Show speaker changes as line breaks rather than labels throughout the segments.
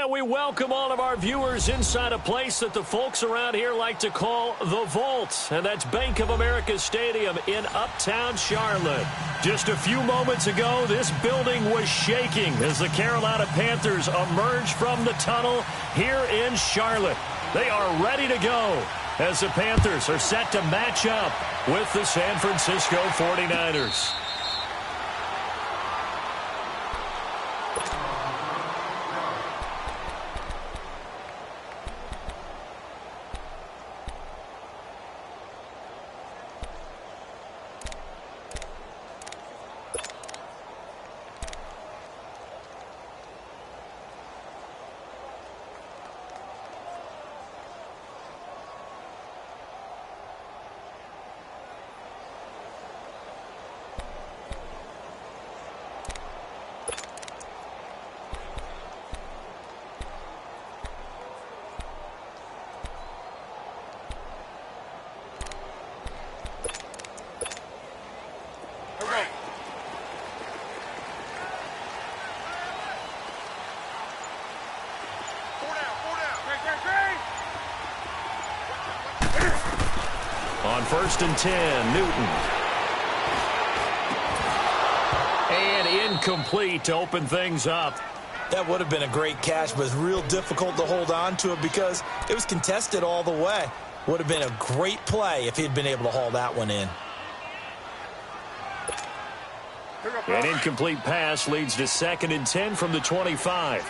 We welcome all of our viewers inside a place that the folks around here like to call the Vault, and that's Bank of America Stadium in Uptown Charlotte. Just a few moments ago, this building was shaking as the Carolina Panthers emerged from the tunnel here in Charlotte. They are ready to go as the Panthers are set to match up with the San Francisco 49ers. On 1st and 10, Newton. And incomplete to open things up.
That would have been a great catch, but it's real difficult to hold on to it because it was contested all the way. Would have been a great play if he'd been able to haul that one in.
An incomplete pass leads to 2nd and 10 from the 25.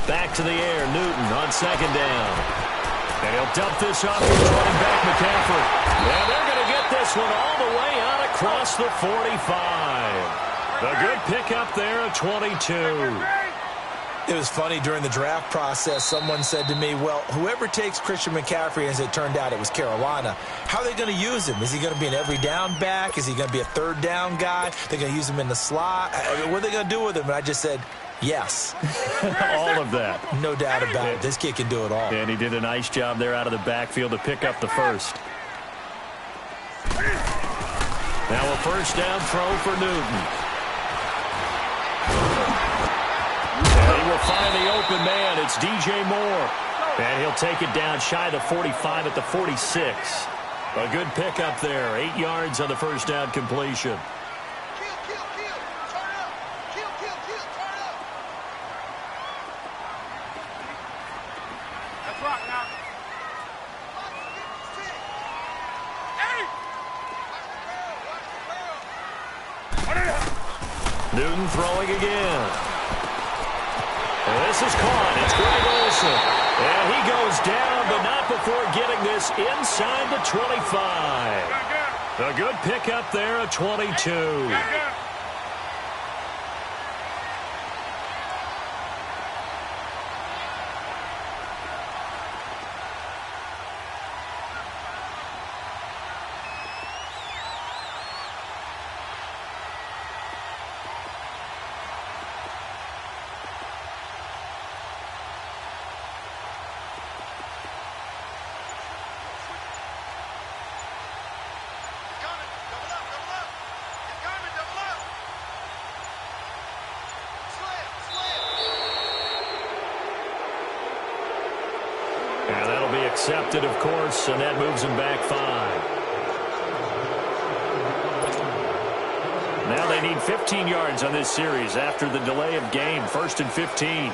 Back to the air, Newton on 2nd down. And he'll dump this off to running back McCaffrey. And they're going to get this one all the way out across the 45. A good pickup there at 22.
It was funny during the draft process. Someone said to me, well, whoever takes Christian McCaffrey, as it turned out it was Carolina, how are they going to use him? Is he going to be an every down back? Is he going to be a 3rd down guy? They're going to use him in the slot? What are they going to do with him? And I just said, yes.
All of that.
No doubt about it. This kid can do it all.
And he did a nice job there out of the backfield to pick up the first. Now a 1st down throw for Newton. And he will find the open man. It's DJ Moore. And he'll take it down shy of the 45 at the 46. A good pickup there. 8 yards on the 1st down completion. Newton throwing again. And this is caught. It's Greg Olsen. And he goes down, but not before getting this inside the 25. A good pickup there at 22. And that'll be accepted, of course, and that moves him back 5. Now they need 15 yards on this series after the delay of game. 1st and 15.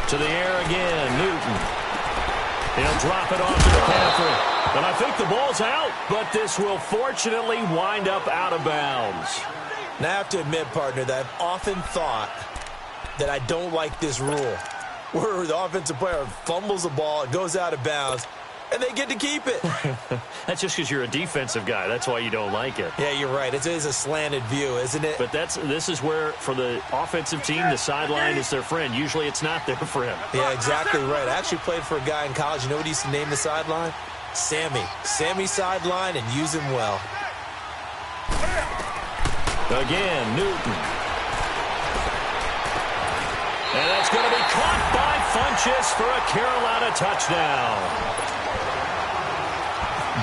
To the air again, Newton. He'll drop it off to McCaffrey. And I think the ball's out, but this will fortunately wind up out of bounds.
Now, I have to admit, partner, that I've often thought that I don't like this rule, where the offensive player fumbles the ball, it goes out of bounds, and they get to keep it.
That's just because you're a defensive guy. That's why you don't like it.
Yeah, you're right. It is a slanted view, isn't it?
But this is where, for the offensive team, the sideline is their friend. Usually it's not their friend.
Yeah, exactly right. I actually played for a guy in college. You know what he used to name the sideline? Sammy. Sammy sideline, and use him well.
Again, Newton. And that's going to be caught by Funchess for a Carolina touchdown.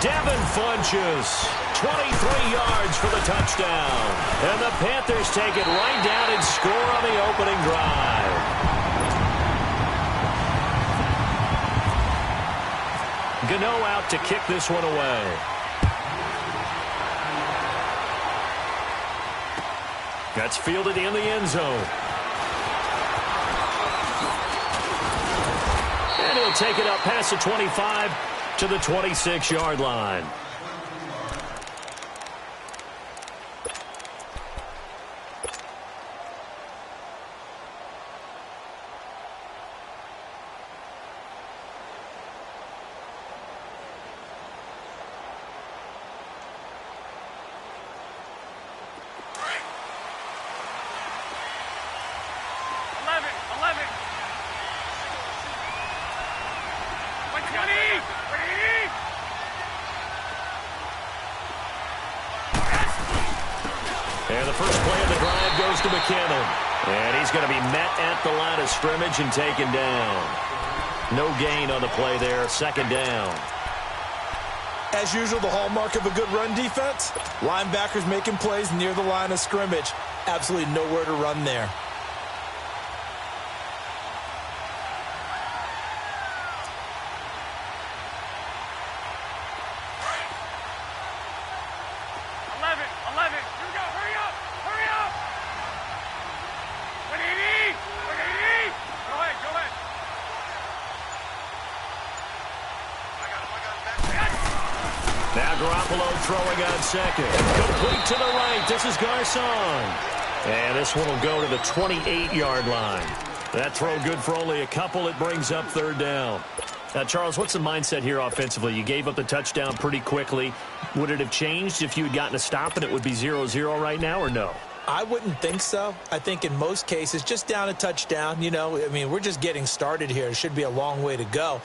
Devin Funchess, 23 yards for the touchdown. And the Panthers take it right down and score on the opening drive. Gano out to kick this one away. That's fielded in the end zone. And he'll take it up past the 25 to the 26-yard line. And the first play of the drive goes to McKinnon. And he's going to be met at the line of scrimmage and taken down. No gain on the play there, second down.
As usual, the hallmark of a good run defense, linebackers making plays near the line of scrimmage. Absolutely nowhere to run there.
Now Garoppolo throwing on second. Complete to the right. This is Garcon. And this one will go to the 28-yard line. That throw good for only a couple. It brings up third down. Now, Charles, what's the mindset here offensively? You gave up the touchdown pretty quickly. Would it have changed if you had gotten a stop and it would be 0-0 right now, or no?
I wouldn't think so. I think in most cases, just down a touchdown, you know, I mean, we're just getting started here. It should be a long way to go.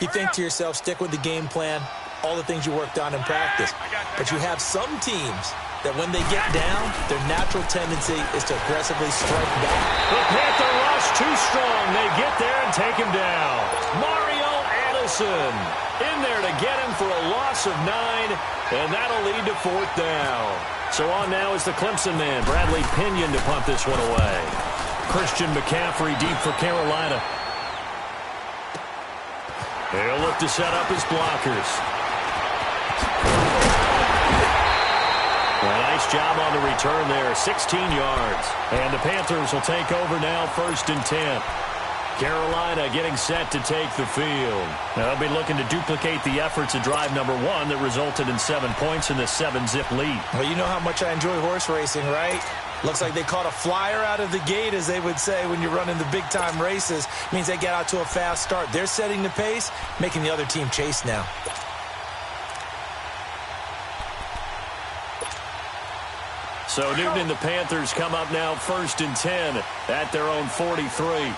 You think to yourself, stick with the game plan, all the things you worked on in practice. But you have some teams that when they get down, their natural tendency is to aggressively strike back.
The Panther rush too strong. They get there and take him down. Mario Addison in there to get him for a loss of 9, and that'll lead to fourth down. So on now is the Clemson man, Bradley Pinion, to punt this one away. Christian McCaffrey deep for Carolina. He'll look to set up his blockers. A nice job on the return there, 16 yards. And the Panthers will take over now, 1st and 10. Carolina getting set to take the field. Now they'll be looking to duplicate the efforts of drive number 1 that resulted in 7 points in the 7-zip lead.
Well, you know how much I enjoy horse racing, right? Looks like they caught a flyer out of the gate, as they would say when you're running the big-time races. Means they get out to a fast start. They're setting the pace, making the other team chase now.
So Newton and the Panthers come up now 1st and 10 at their own 43.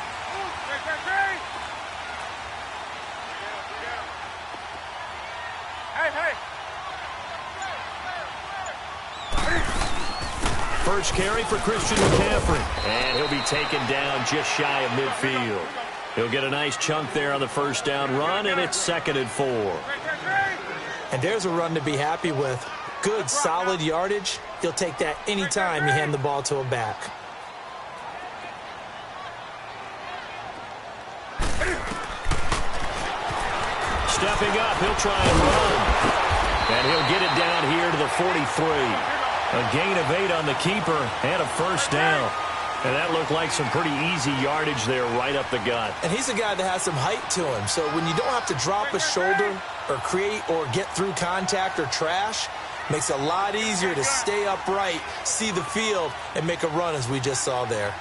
First carry for Christian McCaffrey. And he'll be taken down just shy of midfield. He'll get a nice chunk there on the first down run, and it's 2nd and 4.
And there's a run to be happy with. Good, solid yardage. You'll take that anytime you hand the ball to a back.
Stepping up, he'll try and run. And he'll get it down here to the 43. A gain of 8 on the keeper and a first down. And that looked like some pretty easy yardage there right up the gut.
And he's a guy that has some height to him. So when you don't have to drop a shoulder or create or get through contact or trash, makes it a lot easier to stay upright, see the field, and make a run as we just saw there.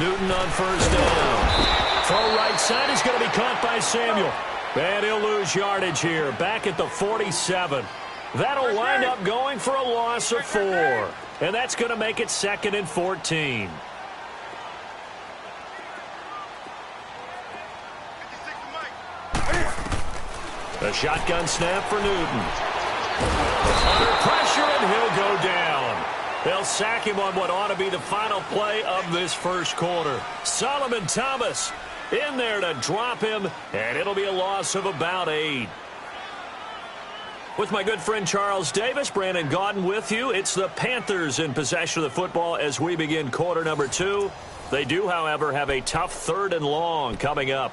Newton on first down. Throw right side is going to be caught by Samuel. And he'll lose yardage here, back at the 47. That'll wind up going for a loss of 4. And that's going to make it 2nd and 14. A shotgun snap for Newton. Under pressure, and he'll go down. They'll sack him on what ought to be the final play of this first quarter. Solomon Thomas in there to drop him, and it'll be a loss of about 8. With my good friend Charles Davis, Brandon Gaudin with you. It's the Panthers in possession of the football as we begin quarter number 2. They do, however, have a tough 3rd and long coming up.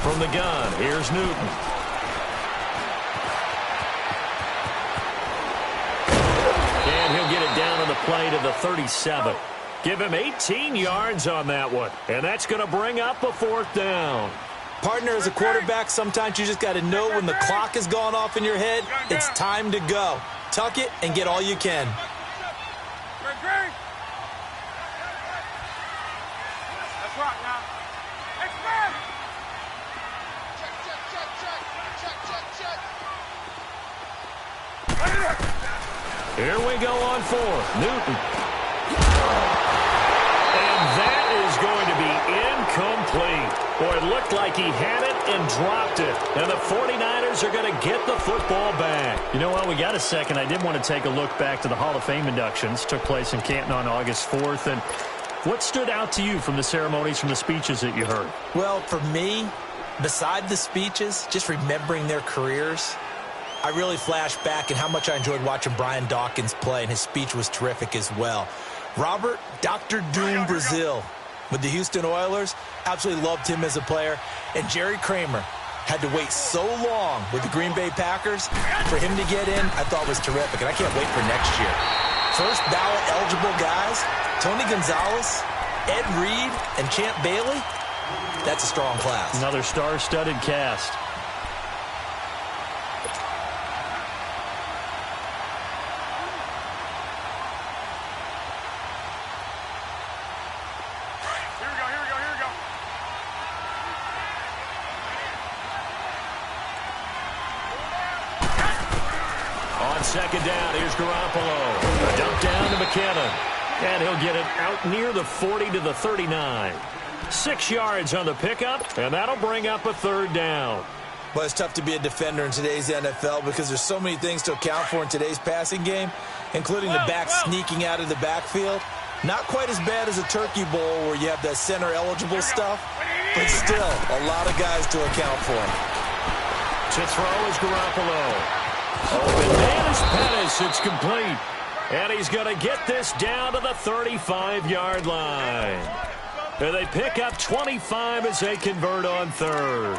From the gun, here's Newton. And he'll get it down on the play to the 37. Give him 18 yards on that one. And that's going to bring up a 4th down.
Partner, as a quarterback, sometimes you just got to know when the clock has gone off in your head, it's time to go. Tuck it and get all you can.
Let's rock now. Expand!
Here we go on 4th. Newton. And that is going to be incomplete. Boy, it looked like he had it and dropped it. And the 49ers are going to get the football back.
You know what? We got a second. I did want to take a look back to the Hall of Fame inductions. Took place in Canton on August 4th. And what stood out to you from the ceremonies, from the speeches that you heard?
Well, for me, beside the speeches, just remembering their careers, I really flashed back at how much I enjoyed watching Brian Dawkins play, and his speech was terrific as well. Robert Dr. Doom Brazil with the Houston Oilers, absolutely loved him as a player. And Jerry Kramer had to wait so long with the Green Bay Packers. For him to get in, I thought was terrific, and I can't wait for next year. First ballot eligible guys, Tony Gonzalez, Ed Reed, and Champ Bailey. That's a strong class.
Another star-studded cast.
Second down, here's Garoppolo. A dump down to McKinnon. And he'll get it out near the 40 to the 39. 6 yards on the pickup, and that'll bring up a 3rd down.
Well, it's tough to be a defender in today's NFL because there's so many things to account for in today's passing game, including the back sneaking out of the backfield. Not quite as bad as a turkey bowl where you have that center-eligible stuff, but still a lot of guys to account for.
To throw is Garoppolo. Open man is Pettis. It's complete. And he's going to get this down to the 35-yard line. And they pick up 25 as they convert on 3rd.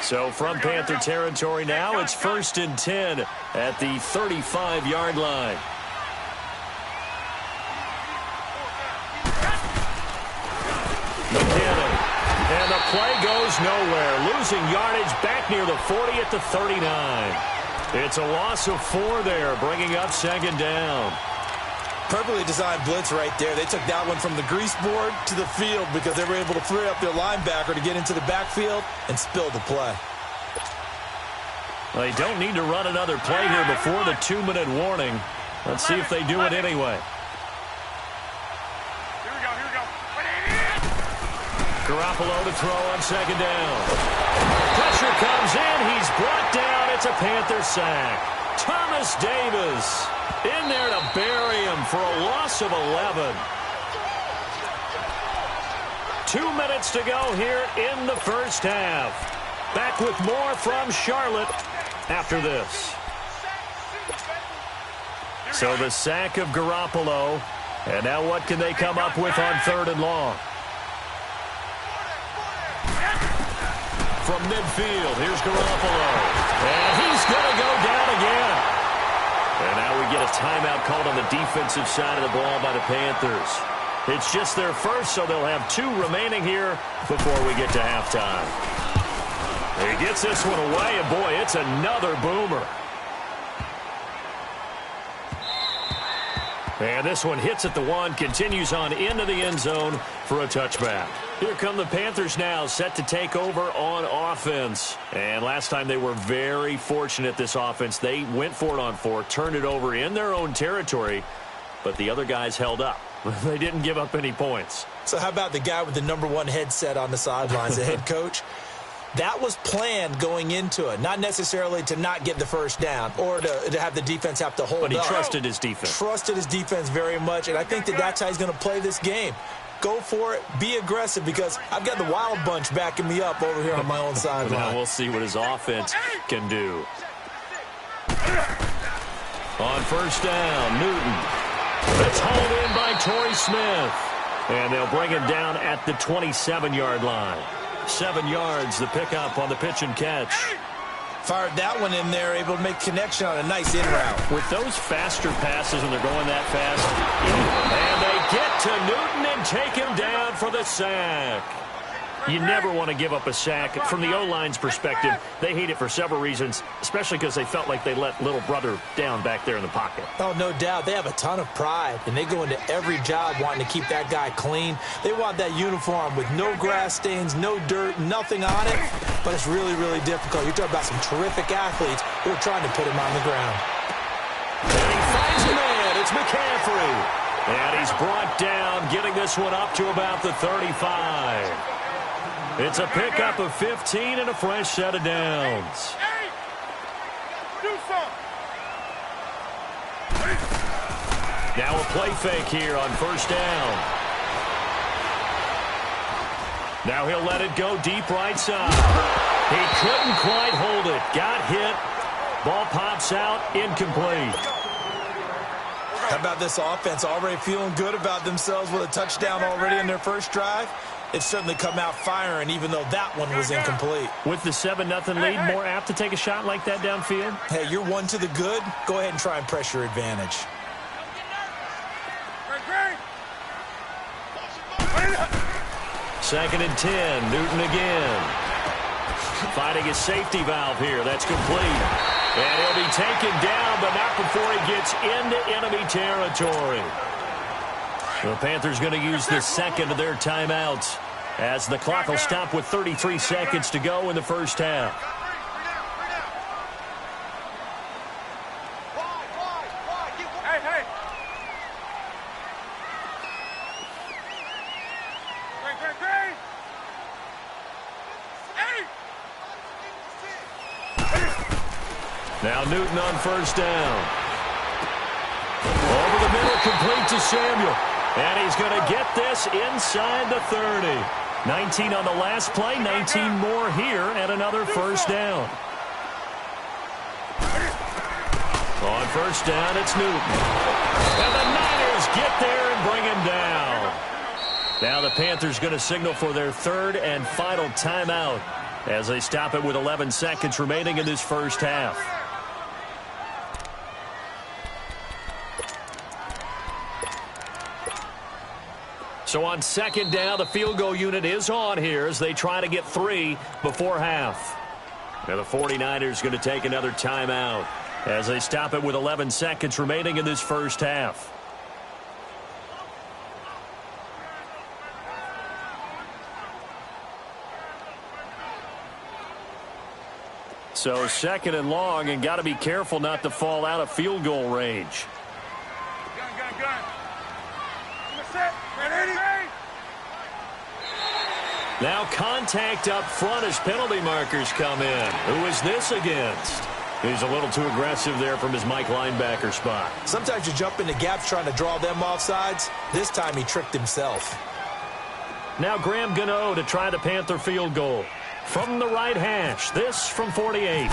So from Panther territory now, it's 1st and 10 at the 35-yard line. McKinnon. And the play goes nowhere. Losing yardage back near the 40 at the 39. It's a loss of 4 there, bringing up 2nd down.
Perfectly designed blitz right there. They took that one from the grease board to the field because they were able to free up their linebacker to get into the backfield and spill the play.
They don't need to run another play here before the 2-minute warning. Let's see if they do it anyway. Garoppolo to throw on 2nd down. Pressure comes in. He's brought down. It's a Panther sack. Thomas Davis in there to bury him for a loss of 11. 2 minutes to go here in the first half. Back with more from Charlotte after this. So the sack of Garoppolo. And now what can they come up with on 3rd and long? from midfield. Here's Garoppolo. And he's going to go down again. And now we get a timeout called on the defensive side of the ball by the Panthers. It's just their first, so they'll have 2 remaining here before we get to halftime. He gets this one away, and boy, it's another boomer. And this one hits at the 1, continues on into the end zone for a touchback. Here come the Panthers now, set to take over on offense. And last time they were very fortunate, this offense. They went for it on 4, turned it over in their own territory, but the other guys held up. They didn't give up any points.
So how about the guy with the #1 headset on the sidelines, the head coach? That was planned going into it, not necessarily to not get the first down or to have the defense have to hold up.
But he trusted his defense.
Trusted his defense very much, and I think that's how he's going to play this game. Go for it. Be aggressive, because I've got the wild bunch backing me up over here on my own sideline.
Now we'll see what his offense can do. On first down, Newton. It's hauled in by Torrey Smith. And they'll bring him down at the 27-yard line. 7 yards, the pickup on the pitch and catch.
Fired that one in there, able to make connection on a nice in route.
With those faster passes when they're going that fast.
And they get to Newton and take him down for the sack.
You never want to give up a sack. From the O-line's perspective, they hate it for several reasons, especially because they felt like they let little brother down back there in the pocket.
Oh, no doubt. They have a ton of pride, and they go into every job wanting to keep that guy clean. They want that uniform with no grass stains, no dirt, nothing on it, but it's really, really difficult. You're talking about some terrific athletes who are trying to put him on the ground.
And he finds a man. It's McCaffrey. And he's brought down, getting this one up to about the 35. It's a pickup of 15 and a fresh set of downs. Now a play fake here on first down. Now he'll let it go deep right side. He couldn't quite hold it. Got hit. Ball pops out, incomplete.
How about this offense already feeling good about themselves with a touchdown already in their first drive? It's certainly come out firing, even though that one was incomplete.
With the 7-0 lead, more apt to take a shot like that downfield?
Hey, you're 1 to the good. Go ahead and try and press your advantage.
Second and 10, Newton again. Finding his safety valve here. That's complete. And he'll be taken down, but not before he gets into enemy territory. The Panthers going to use the second of their timeouts as the clock will stop with 33 seconds to go in the first half. Now Newton on first down. Over the middle, complete to Samuel. And he's going to get this inside the 30. 19 on the last play, 19 more here, and another first down. On first down, it's Newton. And the Niners get there and bring him down. Now the Panthers going to signal for their third and final timeout as they stop it with 11 seconds remaining in this first half. So on second down, the field goal unit is on here as they try to get 3 before half. Now the 49ers going to take another timeout as they stop it with 11 seconds remaining in this first half. So second and long, and got to be careful not to fall out of field goal range. Now contact up front as penalty markers come in. Who is this against? He's a little too aggressive there from his Mike linebacker spot.
Sometimes you jump into gaps trying to draw them off sides. This time he tricked himself.
Now Graham Gano to try the Panther field goal. From the right hash, this from 48.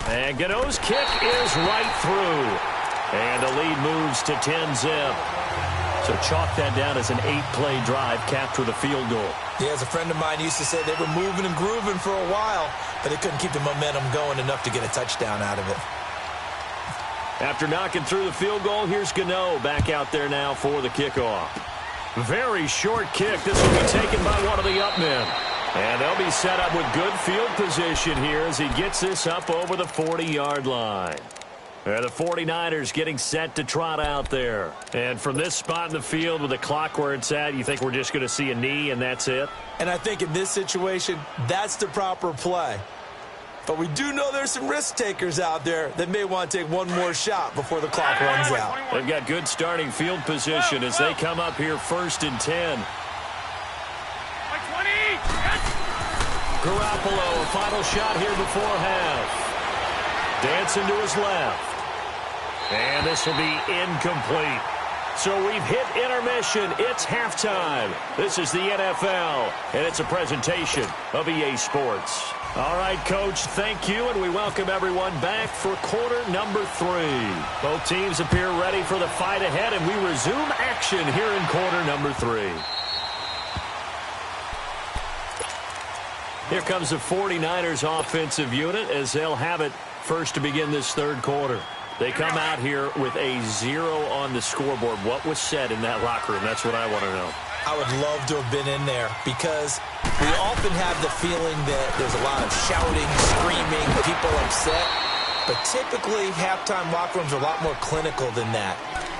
And Gano's kick is right through. And the lead moves to 10-zip. So
So chalk that down as an 8-play drive, capture the field goal.
Yeah, as a friend of mine used to say, they were moving and grooving for a while, but they couldn't keep the momentum going enough to get a touchdown out of it.
After knocking through the field goal, here's Gano back out there now for the kickoff. Very short kick. This will be taken by one of the up men. And they'll be set up with good field position here as he gets this up over the 40-yard line. The 49ers getting set to trot out there. And from this spot in the field with the clock where it's at, you think we're just going to see a knee and that's it?
And I think in this situation, that's the proper play. But we do know there's some risk takers out there that may want to take one more shot before the clock runs out.
They've got good starting field position as they come up here 1st and 10. Garoppolo, a final shot here before half. Dancing to his left. And this will be incomplete. So we've hit intermission. It's halftime. This is the NFL, and it's a presentation of EA Sports. All right, Coach, thank you, and we welcome everyone back for quarter number 3. Both teams appear ready for the fight ahead, and we resume action here in quarter number 3. Here comes the 49ers offensive unit as they'll have it first to begin this third quarter. They come out here with a 0 on the scoreboard. What was said in that locker room? That's what I want to know.
I would love to have been in there because we often have the feeling that there's a lot of shouting, screaming, people upset. But typically, halftime locker rooms are a lot more clinical than that.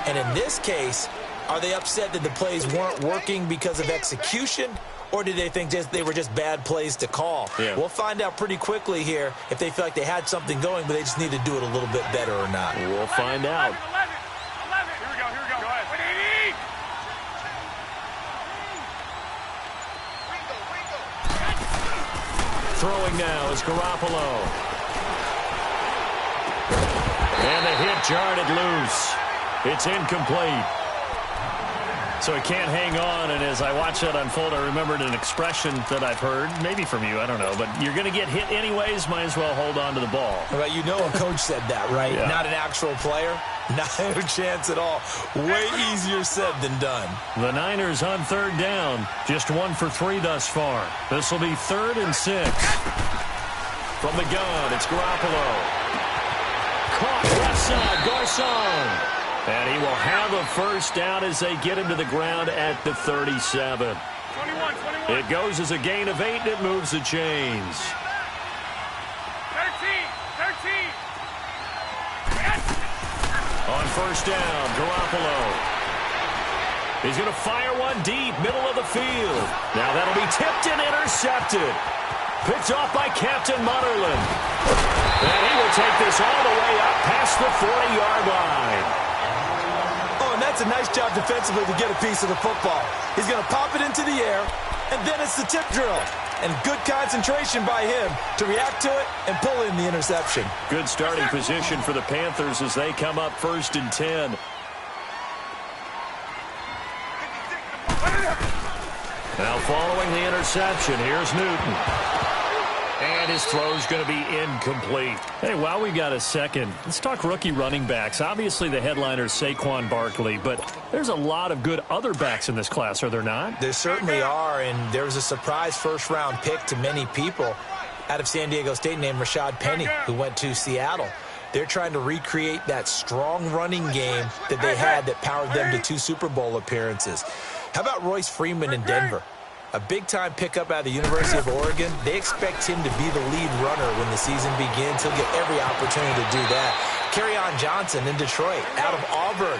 And in this case, are they upset that the plays weren't working because of execution? Or did they think they were just bad plays to call?
Yeah.
We'll find out pretty quickly here if they feel like they had something going, but they just need to do it a little bit better or not.
We'll find out.
11. Here we go. Go ahead. 180.
Throwing now is Garoppolo. And the hit jarred it loose. It's incomplete. So he can't hang on, and as I watch that unfold, I remembered an expression that I've heard, maybe from you, I don't know, but you're going to get hit anyways, might as well hold on to the ball.
Well, you know a coach said that, right?
Yeah.
Not an actual player. Not a chance at all. Way easier said than done.
The Niners on third down, just 1 for 3 thus far. This will be 3rd and 6. From the gun, it's Garoppolo. Caught left side, Garcon. And he will have a first down as they get him to the ground at the 37.
21.
It goes as a gain of 8, and it moves the chains.
13.
On first down, Garoppolo. He's going to fire one deep, middle of the field. Now that'll be tipped and intercepted. Picked off by Captain Mutterland. And he will take this all the way up past the 40-yard line.
That's a nice job defensively to get a piece of the football. He's going to pop it into the air, and then it's the tip drill. And good concentration by him to react to it and pull in the interception.
Good starting position for the Panthers as they come up 1st and 10. Now following the interception, here's Newton. And his throw's going to be incomplete. Hey, while we've got a second, let's talk rookie running backs. Obviously, the headliner is Saquon Barkley, but there's a lot of good other backs in this class, are there not?
There certainly are, and there was a surprise first-round pick to many people out of San Diego State named Rashad Penny, who went to Seattle. They're trying to recreate that strong running game that they had that powered them to 2 Super Bowl appearances. How about Royce Freeman in Denver? A big-time pickup out of the University of Oregon. They expect him to be the lead runner when the season begins. He'll get every opportunity to do that. Kerryon Johnson in Detroit, out of Auburn.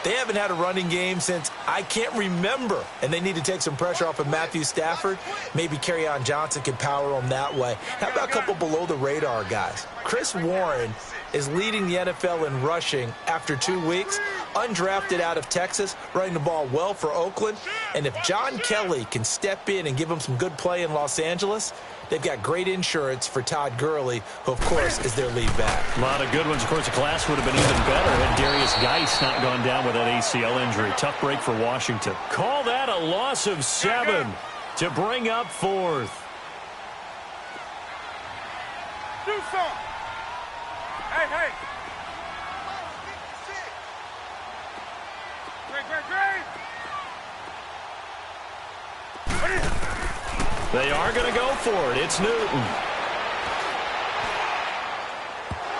They haven't had a running game since I can't remember, and they need to take some pressure off of Matthew Stafford. Maybe Kerryon Johnson can power them that way. How about a couple below-the-radar guys? Chris Warren is leading the NFL in rushing after 2 weeks, undrafted out of Texas, running the ball well for Oakland. And if John Kelly can step in and give them some good play in Los Angeles, they've got great insurance for Todd Gurley, who, of course, is their lead back.
A lot of good ones. Of course, the class would have been even better had Darius Geis not gone down with that ACL injury. Tough break for Washington. Call that a loss of 7 to bring up 4th.
Do something. Hey. Great.
They are going to go for it. It's Newton.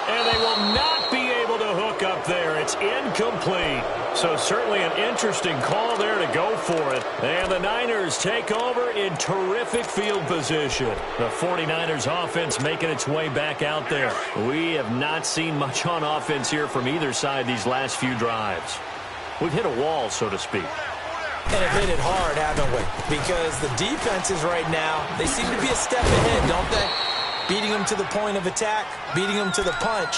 And they will not be able to hook up there. It's incomplete. So certainly an interesting call there to go for it. And the Niners take over in terrific field position. The 49ers offense making its way back out there. We have not seen much on offense here from either side these last few drives. We've hit a wall, so to speak.
And have hit it hard, haven't we? Because the defenses right now, they seem to be a step ahead, don't they? Beating them to the point of attack, beating them to the punch.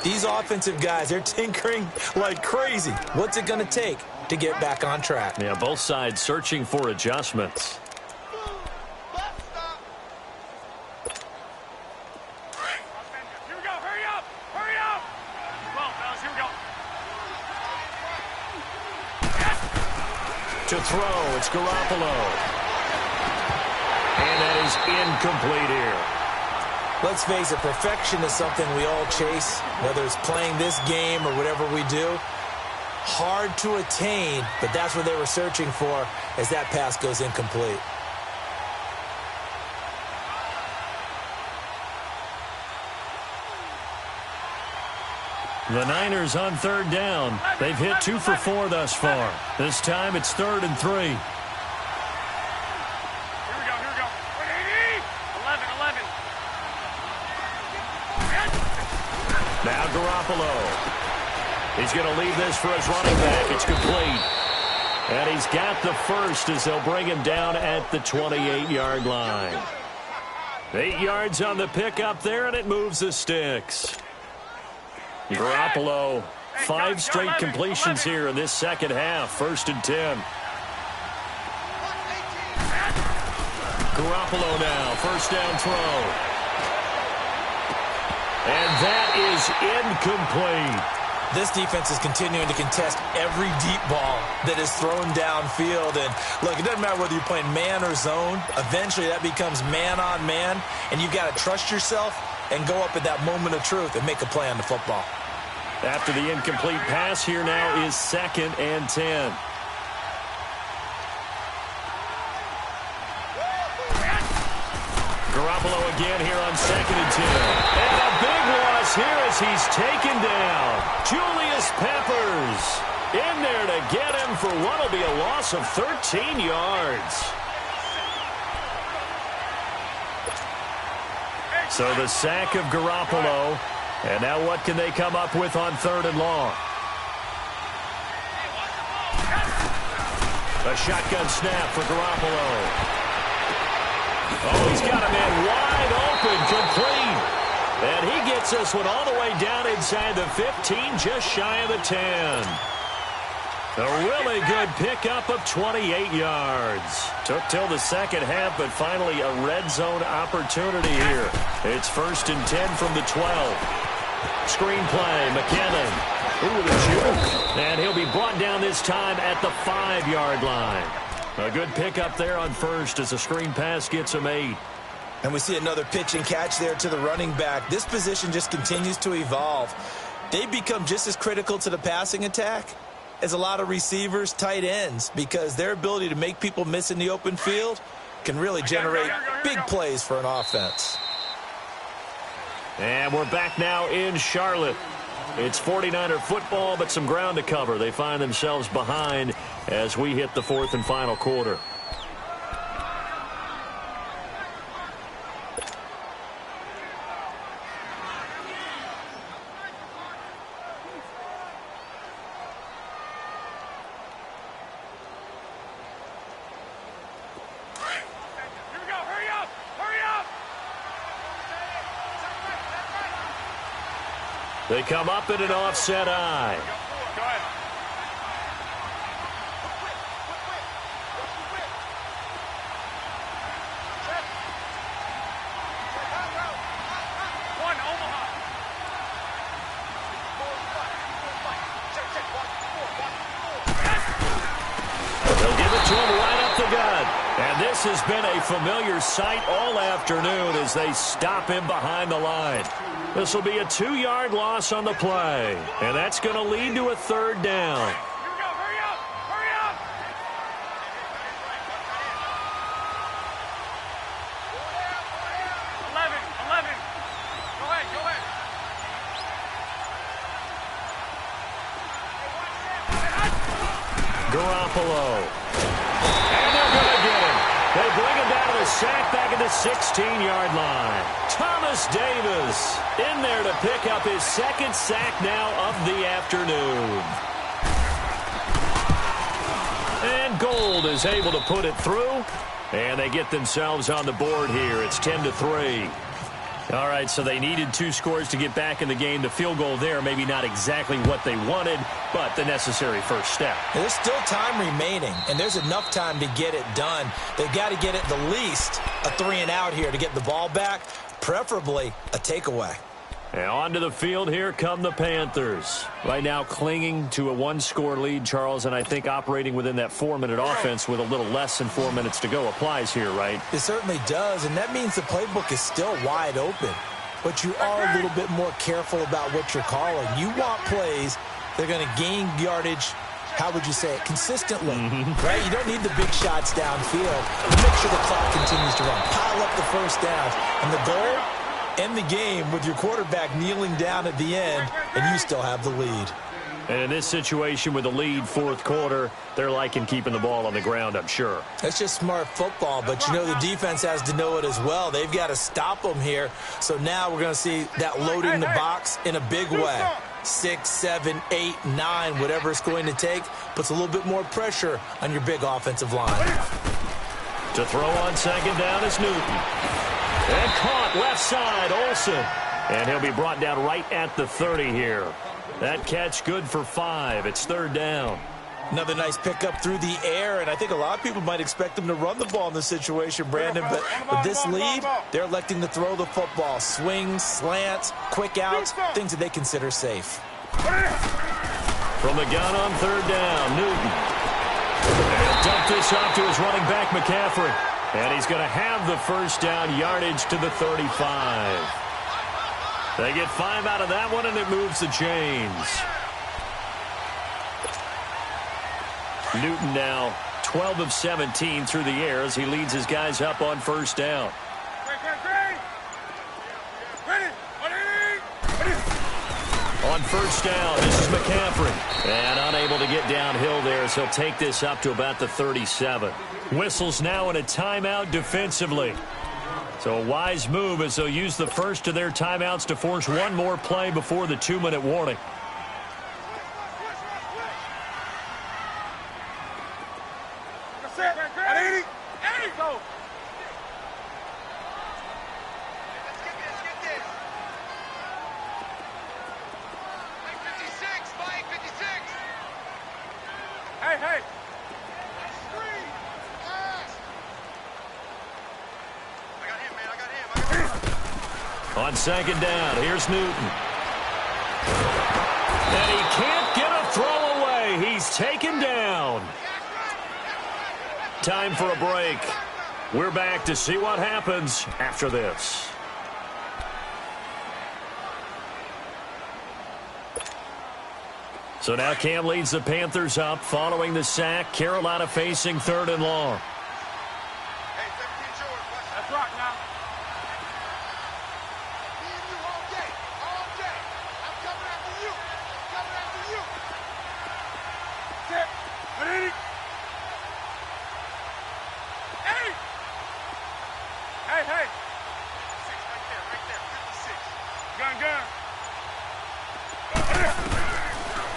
These offensive guys, they're tinkering like crazy. What's it going to take to get back on track?
Yeah, both sides searching for adjustments.
Here we go. Hurry up. Hurry up. Come on, fellas. Here we go.
To throw, it's Garoppolo. And that is incomplete here.
Let's face it, perfection is something we all chase, whether it's playing this game or whatever we do. Hard to attain, but that's what they were searching for as that pass goes incomplete.
The Niners on third down. They've hit 2 for 4 thus far. This time it's 3rd and 3.
Here we go. Here we go. 11.
Now Garoppolo. He's going to leave this for his running back. It's complete. And he's got the first as they'll bring him down at the 28-yard line. 8 yards on the pickup there, and it moves the sticks. Garoppolo, 5 straight completions here in this second half. 1st and 10. Garoppolo now, 1st down throw. And that is incomplete.
This defense is continuing to contest every deep ball that is thrown downfield. And look, it doesn't matter whether you're playing man or zone. Eventually that becomes man on man. And you've got to trust yourself and go up at that moment of truth and make a play on the football.
After the incomplete pass, here now is 2nd and 10. Garoppolo again here on 2nd and 10. And a big loss here as he's taken down. Julius Peppers in there to get him for what will be a loss of 13 yards. So the sack of Garoppolo. And now what can they come up with on 3rd and long? A shotgun snap for Garoppolo. Oh, he's got a man wide open, complete. And he gets this one all the way down inside the 15, just shy of the 10. A really good pickup of 28 yards. Took till the second half, but finally a red zone opportunity here. It's 1st and 10 from the 12. Screen play, McKinnon. Ooh, the juke. And he'll be brought down this time at the 5-yard line. A good pickup there on 1st as the screen pass gets him 8.
And we see another pitch and catch there to the running back. This position just continues to evolve. They become just as critical to the passing attack as a lot of receivers, tight ends, because their ability to make people miss in the open field can really generate big plays for an offense.
And we're back now in Charlotte. It's 49er football, but some ground to cover. They find themselves behind as we hit the 4th and final quarter. They come up in an offset eye.
Go ahead. One, Omaha.
They'll give it to him right up the gut. And this has been a familiar sight all afternoon as they stop him behind the line. This will be a 2-yard loss on the play, and that's going to lead to a 3rd down.
Here we go. Hurry up. Hurry up.
Garoppolo. And they're going to get him. They bring him down to the sack back at the 16-yard line. Thomas Davis in there to pick up his second sack now of the afternoon. And Gold is able to put it through. And they get themselves on the board here. It's 10-3. All right, so they needed 2 scores to get back in the game. The field goal there, maybe not exactly what they wanted, but the necessary first step.
And there's still time remaining, and there's enough time to get it done. They've got to get at the least a 3-and-out here to get the ball back, preferably a takeaway.
And onto the field here come the Panthers. Right now clinging to a 1-score lead, Charles, and I think operating within that 4-minute offense with a little less than 4 minutes to go applies here, right?
It certainly does, and that means the playbook is still wide open. But you are a little bit more careful about what you're calling. You want plays that are going to gain yardage, how would you say it, consistently, right? You don't need the big shots downfield. You make sure the clock continues to run. Pile up the first downs. And the goal? End the game with your quarterback kneeling down at the end, and you still have the lead.
And in this situation with the lead, fourth quarter, they're liking keeping the ball on the ground, I'm sure.
That's just smart football, but you know the defense has to know it as well. They've got to stop them here. So now we're going to see that loading the box in a big way. 6, 7, 8, 9, whatever it's going to take, puts a little bit more pressure on your big offensive line.
To throw on second down is Newton. And caught left side, Olsen. And he'll be brought down right at the 30 here. That catch good for 5. It's third down.
Another nice pickup through the air, and I think a lot of people might expect them to run the ball in this situation, Brandon, but with this lead, they're electing to throw the football. Swings, slants, quick outs, things that they consider safe.
From the gun on third down, Newton. And dump this off to his running back, McCaffrey. And he's going to have the first down, yardage to the 35. They get 5 out of that one, and it moves the chains. Newton now 12 of 17 through the air as he leads his guys up on first down. On first down, this is McCaffrey. And unable to get downhill there as he'll take this up to about the 37. Whistles now in a timeout defensively. So a wise move as they'll use the first of their timeouts to force one more play before the 2-minute warning. On second down, here's Newton. And he can't get a throw away. He's taken down. Time for a break. We're back to see what happens after this. So now Cam leads the Panthers up following the sack. Carolina facing 3rd and long.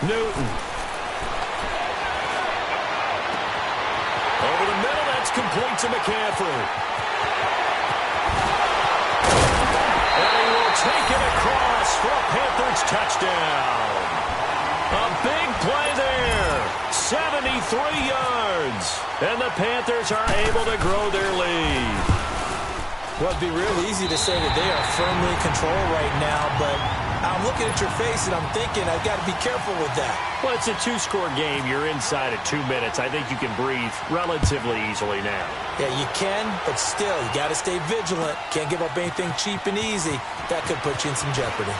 Newton. Over the middle, that's complete to McCaffrey. And he will take it across for a Panthers touchdown. A big play there. 73 yards. And the Panthers are able to grow their lead.
Well, it'd be real easy to say that they are firmly in control right now, but I'm looking at your face and I'm thinking I've got to be careful with that.
Well, it's a 2-score game. You're inside at 2 minutes. I think you can breathe relatively easily now.
Yeah, you can, but still, you got to stay vigilant. Can't give up anything cheap and easy. That could put you in some jeopardy.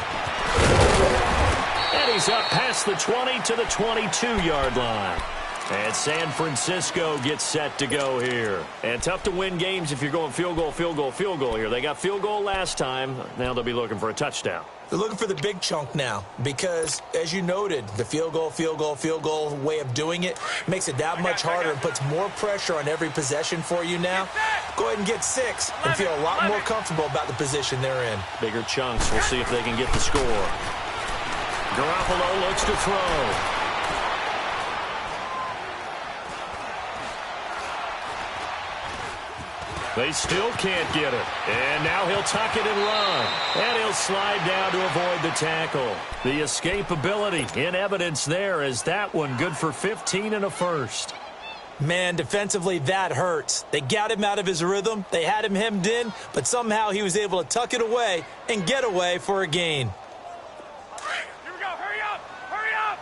And he's up past the 20 to the 22-yard line. And San Francisco gets set to go here. And tough to win games if you're going field goal, field goal, field goal here. They got field goal last time. Now they'll be looking for a touchdown.
They're looking for the big chunk now because, as you noted, the field goal, field goal, field goal way of doing it makes it that much harder and puts more pressure on every possession for you now. Go ahead and get 6 and feel a lot more comfortable about the position they're in.
Bigger chunks. We'll see if they can get the score. Garoppolo looks to throw. They still can't get it. And now he'll tuck it and run. And he'll slide down to avoid the tackle. The escapability in evidence there as that one good for 15 and a first.
Man, defensively, that hurts. They got him out of his rhythm. They had him hemmed in, but somehow he was able to tuck it away and get away for a gain.
Here we go. Hurry up. Hurry up.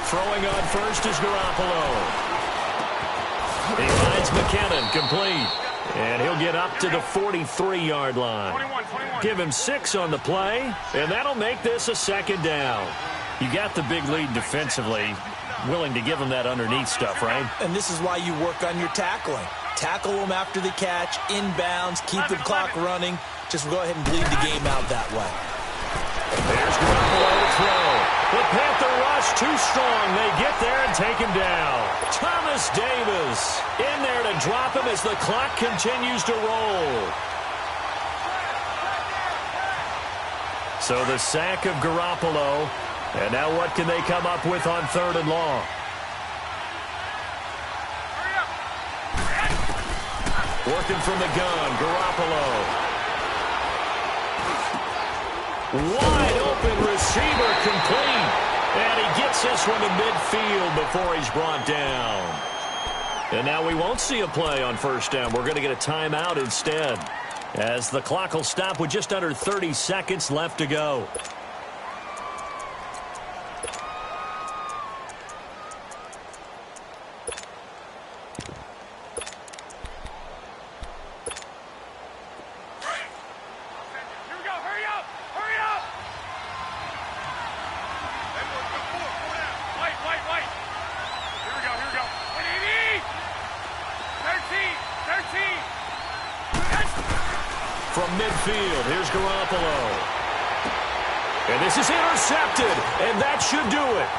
Throwing on first is Garoppolo. He finds McKinnon complete. And he'll get up to the 43-yard line.
21.
Give him 6 on the play, and that'll make this a second down. You got the big lead defensively. Willing to give him that underneath stuff, right?
And this is why you work on your tackling. Tackle them after the catch, inbounds, keep the clock running. Just go ahead and bleed the game out that way.
There's Garoppolo to throw. The Panther rush too strong. They get there and take him down. Thomas Davis in there to drop him as the clock continues to roll. So the sack of Garoppolo. And now what can they come up with on 3rd and long? Working from the gun, Garoppolo. Wide open receiver complete. And he gets this one to midfield before he's brought down. And now we won't see a play on 1st down. We're going to get a timeout instead, as the clock will stop with just under 30 seconds left to go. From midfield, here's Garoppolo. And this is intercepted, and that should do it.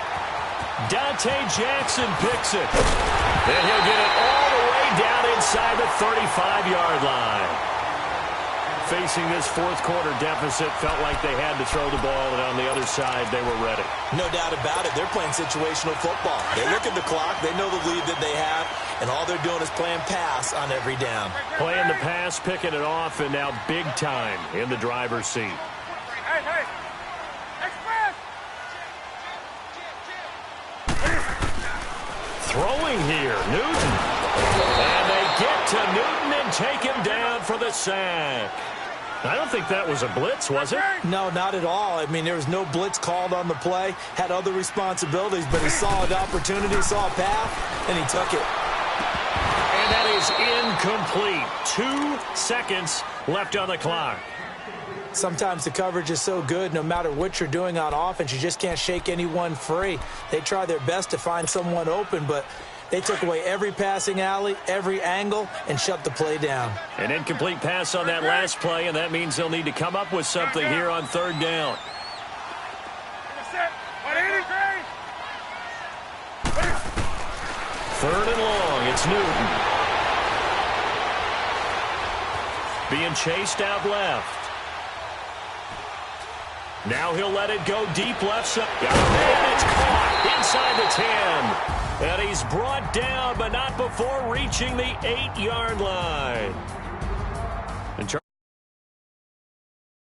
Dante Jackson picks it. And he'll get it all the way down inside the 35-yard line. Facing this 4th quarter deficit, felt like they had to throw the ball, and on the other side, they were ready.
No doubt about it. They're playing situational football. They look at the clock. They know the lead that they have, and all they're doing is playing pass on every down.
Playing the pass, picking it off, and now big time in the driver's seat.
Hey. Express.
Throwing here, Newton. And they get to Newton and take him down for the sack. I don't think that was a blitz, was it?
No, not at all. I mean, there was no blitz called on the play. Had other responsibilities, but he saw an opportunity, saw a path, and he took it.
And that is incomplete. 2 seconds left on the clock.
Sometimes the coverage is so good, no matter what you're doing on offense, you just can't shake anyone free. They try their best to find someone open, but they took away every passing alley, every angle, and shut the play down.
An incomplete pass on that last play, and that means they'll need to come up with something here on 3rd down. Third and long, it's Newton. Being chased out left. Now he'll let it go deep left side. And it's caught inside the 10. And he's brought down, but not before reaching the 8-yard line.